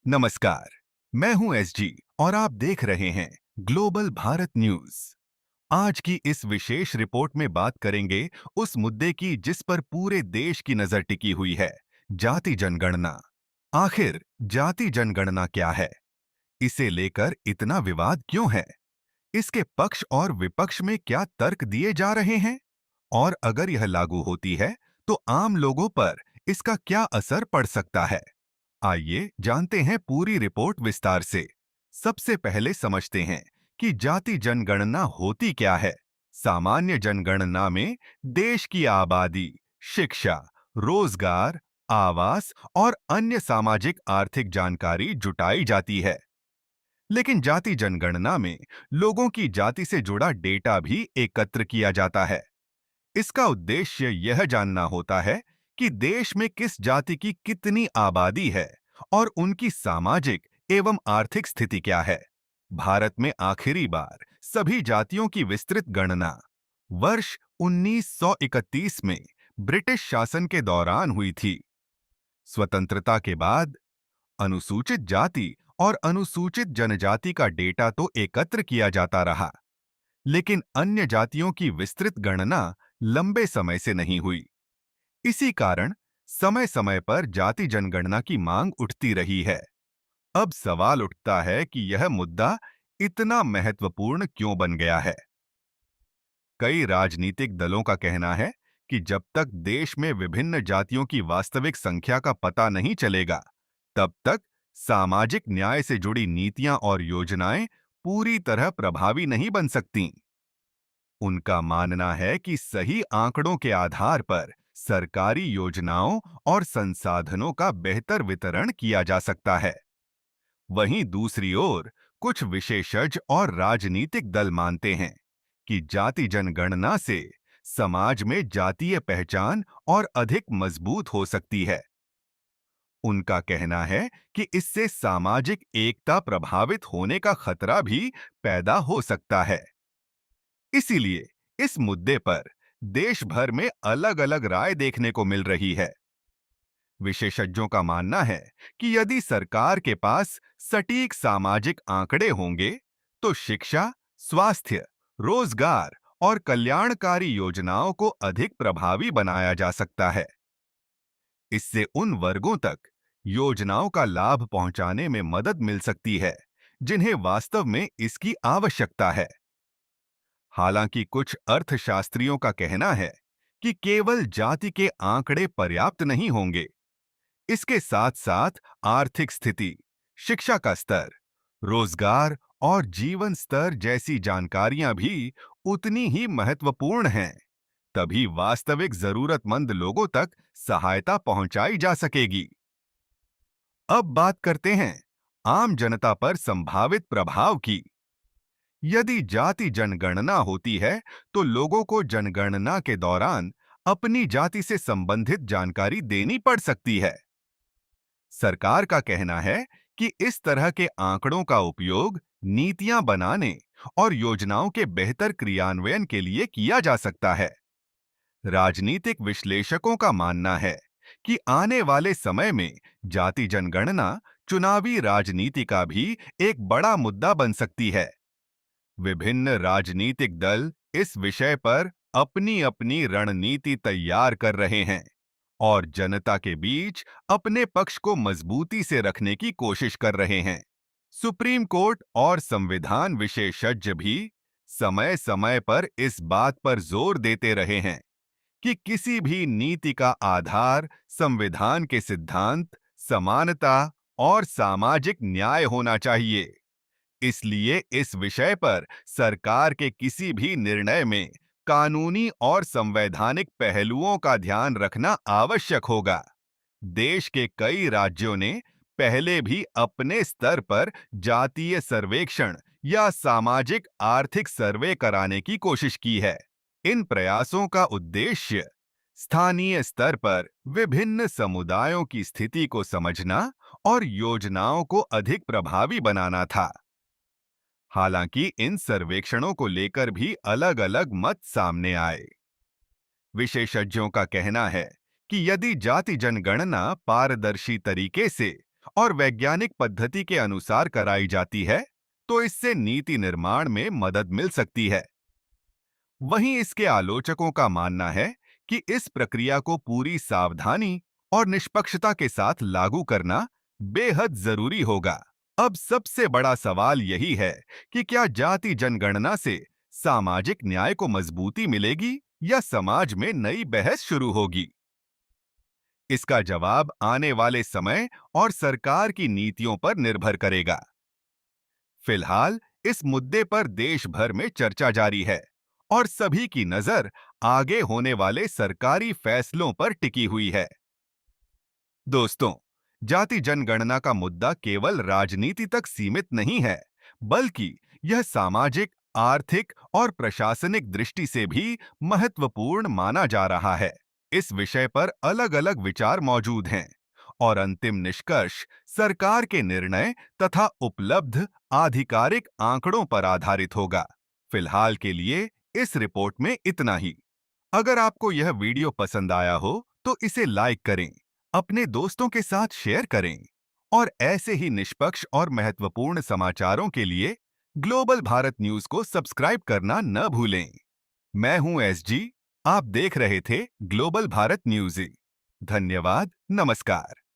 नमस्कार। मैं हूं एसजी और आप देख रहे हैं ग्लोबल भारत न्यूज। आज की इस विशेष रिपोर्ट में बात करेंगे उस मुद्दे की जिस पर पूरे देश की नजर टिकी हुई है, जाति जनगणना। आखिर जाति जनगणना क्या है? इसे लेकर इतना विवाद क्यों है? इसके पक्ष और विपक्ष में क्या तर्क दिए जा रहे हैं? और अगर यह लागू होती है, तो आम लोगों पर इसका क्या असर पड़ सकता है? आइए जानते हैं पूरी रिपोर्ट विस्तार से। सबसे पहले समझते हैं कि जाति जनगणना होती क्या है। सामान्य जनगणना में देश की आबादी, शिक्षा, रोजगार, आवास और अन्य सामाजिक आर्थिक जानकारी जुटाई जाती है। लेकिन जाति जनगणना में लोगों की जाति से जुड़ा डेटा भी एकत्र किया जाता है। इसका उद्देश्य यह जानना होता है कि देश में किस जाति की कितनी आबादी है और उनकी सामाजिक एवं आर्थिक स्थिति क्या है। भारत में आखिरी बार सभी जातियों की विस्तृत गणना वर्ष 1931 में ब्रिटिश शासन के दौरान हुई थी। स्वतंत्रता के बाद अनुसूचित जाति और अनुसूचित जनजाति का डेटा तो एकत्र किया जाता रहा, लेकिन अन्य जातियों की विस्तृत गणना लंबे समय से नहीं हुई। इसी कारण समय समय पर जाति जनगणना की मांग उठती रही है। अब सवाल उठता है कि यह मुद्दा इतना महत्वपूर्ण क्यों बन गया है। कई राजनीतिक दलों का कहना है कि जब तक देश में विभिन्न जातियों की वास्तविक संख्या का पता नहीं चलेगा, तब तक सामाजिक न्याय से जुड़ी नीतियां और योजनाएं पूरी तरह प्रभावी नहीं बन सकती। उनका मानना है कि सही आंकड़ों के आधार पर सरकारी योजनाओं और संसाधनों का बेहतर वितरण किया जा सकता है। वहीं दूसरी ओर कुछ विशेषज्ञ और राजनीतिक दल मानते हैं कि जाति जनगणना से समाज में जातीय पहचान और अधिक मजबूत हो सकती है। उनका कहना है कि इससे सामाजिक एकता प्रभावित होने का खतरा भी पैदा हो सकता है। इसीलिए इस मुद्दे पर देश भर में अलग-अलग राय देखने को मिल रही है। विशेषज्ञों का मानना है कि यदि सरकार के पास सटीक सामाजिक आंकड़े होंगे, तो शिक्षा, स्वास्थ्य, रोजगार और कल्याणकारी योजनाओं को अधिक प्रभावी बनाया जा सकता है। इससे उन वर्गों तक योजनाओं का लाभ पहुंचाने में मदद मिल सकती है, जिन्हें वास्तव में इसकी आवश्यकता है। हालांकि कुछ अर्थशास्त्रियों का कहना है कि केवल जाति के आंकड़े पर्याप्त नहीं होंगे। इसके साथ साथ आर्थिक स्थिति, शिक्षा का स्तर, रोजगार और जीवन स्तर जैसी जानकारियां भी उतनी ही महत्वपूर्ण हैं। तभी वास्तविक जरूरतमंद लोगों तक सहायता पहुंचाई जा सकेगी। अब बात करते हैं आम जनता पर संभावित प्रभाव की। यदि जाति जनगणना होती है, तो लोगों को जनगणना के दौरान अपनी जाति से संबंधित जानकारी देनी पड़ सकती है। सरकार का कहना है कि इस तरह के आंकड़ों का उपयोग नीतियां बनाने और योजनाओं के बेहतर क्रियान्वयन के लिए किया जा सकता है। राजनीतिक विश्लेषकों का मानना है कि आने वाले समय में जाति जनगणना चुनावी राजनीति का भी एक बड़ा मुद्दा बन सकती है। विभिन्न राजनीतिक दल इस विषय पर अपनी अपनी रणनीति तैयार कर रहे हैं और जनता के बीच अपने पक्ष को मजबूती से रखने की कोशिश कर रहे हैं। सुप्रीम कोर्ट और संविधान विशेषज्ञ भी समय समय पर इस बात पर जोर देते रहे हैं कि किसी भी नीति का आधार संविधान के सिद्धांत, समानता और सामाजिक न्याय होना चाहिए। इसलिए इस विषय पर सरकार के किसी भी निर्णय में कानूनी और संवैधानिक पहलुओं का ध्यान रखना आवश्यक होगा। देश के कई राज्यों ने पहले भी अपने स्तर पर जातीय सर्वेक्षण या सामाजिक आर्थिक सर्वे कराने की कोशिश की है। इन प्रयासों का उद्देश्य स्थानीय स्तर पर विभिन्न समुदायों की स्थिति को समझना और योजनाओं को अधिक प्रभावी बनाना था। हालांकि इन सर्वेक्षणों को लेकर भी अलग-अलग मत सामने आए। विशेषज्ञों का कहना है कि यदि जाति जनगणना पारदर्शी तरीके से और वैज्ञानिक पद्धति के अनुसार कराई जाती है, तो इससे नीति निर्माण में मदद मिल सकती है। वहीं इसके आलोचकों का मानना है कि इस प्रक्रिया को पूरी सावधानी और निष्पक्षता के साथ लागू करना बेहद जरूरी होगा। अब सबसे बड़ा सवाल यही है कि क्या जाति जनगणना से सामाजिक न्याय को मजबूती मिलेगी या समाज में नई बहस शुरू होगी। इसका जवाब आने वाले समय और सरकार की नीतियों पर निर्भर करेगा। फिलहाल इस मुद्दे पर देश भर में चर्चा जारी है और सभी की नजर आगे होने वाले सरकारी फैसलों पर टिकी हुई है। दोस्तों, जाति जनगणना का मुद्दा केवल राजनीति तक सीमित नहीं है, बल्कि यह सामाजिक, आर्थिक और प्रशासनिक दृष्टि से भी महत्वपूर्ण माना जा रहा है। इस विषय पर अलग-अलग विचार मौजूद हैं और अंतिम निष्कर्ष सरकार के निर्णय तथा उपलब्ध आधिकारिक आंकड़ों पर आधारित होगा। फिलहाल के लिए इस रिपोर्ट में इतना ही। अगर आपको यह वीडियो पसंद आया हो, तो इसे लाइक करें, अपने दोस्तों के साथ शेयर करें और ऐसे ही निष्पक्ष और महत्वपूर्ण समाचारों के लिए ग्लोबल भारत न्यूज को सब्सक्राइब करना न भूलें। मैं हूं एसजी, आप देख रहे थे ग्लोबल भारत न्यूज। धन्यवाद, नमस्कार।